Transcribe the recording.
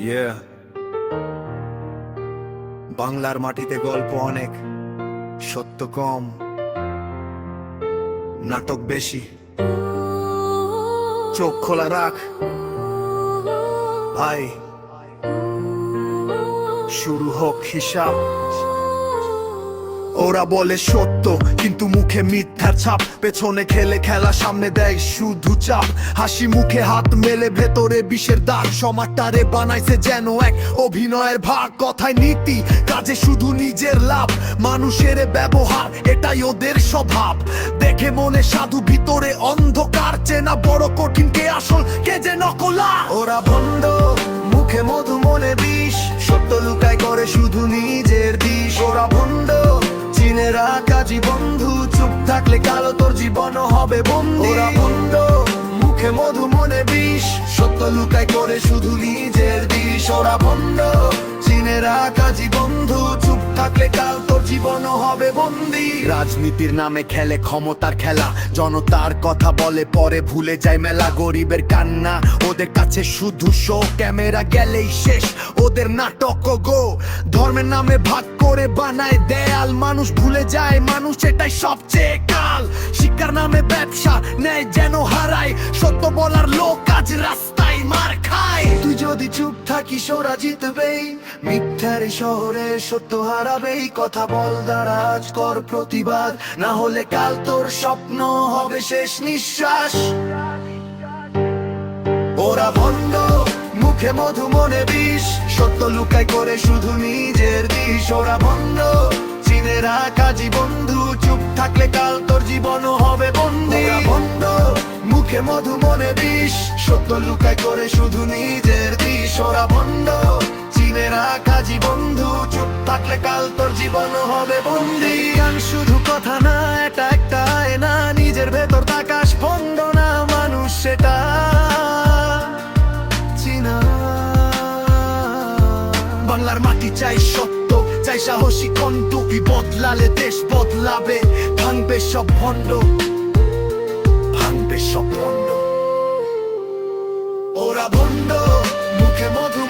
Yeah. বাংলার মাটিতে গল্প অনেক, সত্য কম, নাটক বেশি। চোখ খোলা রাখ ভাই, শুরু হোক হিসাব। ওরা বলে সত্য কিন্তু মুখে মিথ্যার ছাপ, পেছনে খেলে খেলা, সামনে দেয় শুধু চাপ। হাসি মুখে হাত মেলে, ভেতরে বিষের দাগ। সমাজটারে বানাইছে যেন এক অভিনয়ের ভাগ। কথায় নীতি, কাজে শুধু নিজের লাভ। মানুষের ব্যবহার এটাই ওদের স্বভাব। দেখে মনে সাধু, ভিতরে অন্ধকার। চেনা বড় কঠিন, কে আসল কে যে নকলা। ওরা ভণ্ড, মুখে মধু মনে বিষ। সত্য লুকায় করে শুধু নিজের দিশ। ওরা ভণ্ড, চিনে রাখা বন্ধু। চুপ থাকলে কালো তোর জীবনও হবে বন্দী। ওরা ভণ্ড, মুখে মধু মনে বিষ। সত্য লুকায় করে শুধু নিজের দিশ। ওরা ভণ্ড, চিনে রাখা বন্ধু। চুপ থাকলে কাল তোর জীবনও হবে বন্দী। রাজনীতির নামে খেলে ক্ষমতার খেলা। জনতার কথা বলে, পরে ভুলে যায় মেলা। গরিবের কান্না ওদের কাছে শুধু শো। ক্যামেরা গেলেই শেষ ওদের নাটক গো। ধর্মের নামে ভাগ করে বানায় দেয়াল। মানুষ ভুলে যায় মানুষ এটাই সবচেয়ে কাল। শিক্ষার নামে ব্যবসা নেয় যেন হারায়। সত্য বলার লোক আজ রাস্তায় মার খায়। তুই যদি চুপ থাকিস ওরা জিতবেই। মিথ্যার শহরে সত্য হারাবেই। কথা বল, দারাজ কর প্রতিবাদ। না হলে কাল তোর স্বপ্ন হবে শেষ নিঃশ্বাস। ওরা ভণ্ড, মুখে মধু মনে বিষ। সত্য লুকায় করে শুধু নিজের দিশ। ওরা ভণ্ড, চিনে রাখা বন্ধু। চুপ থাকলে কাল তোর জীবনও হবে বন্দী। ওরা ভণ্ড, মুখে মধু মনে বিষ। সত্য লুকায় করে শুধু নিজের দিশ। ওরা ভণ্ড, চিনে রাখা বন্ধু। চুপ থাকলে কাল তোর জীবনও হবে বন্দী। গান শুধু কথা না, এটা একটা আয়না। নিজের ভেতর তাকাশ ভণ্ড না মানুষ সেটা চিনা। বাংলার মাটি চাই সত্য, চাই সাহসী কণ্ঠ। বদলালে দেশ বদলাবে। ভাঙবে সব ভণ্ড, ভাঙবে সব ভণ্ড। ওরা ভণ্ড, মুখে মধু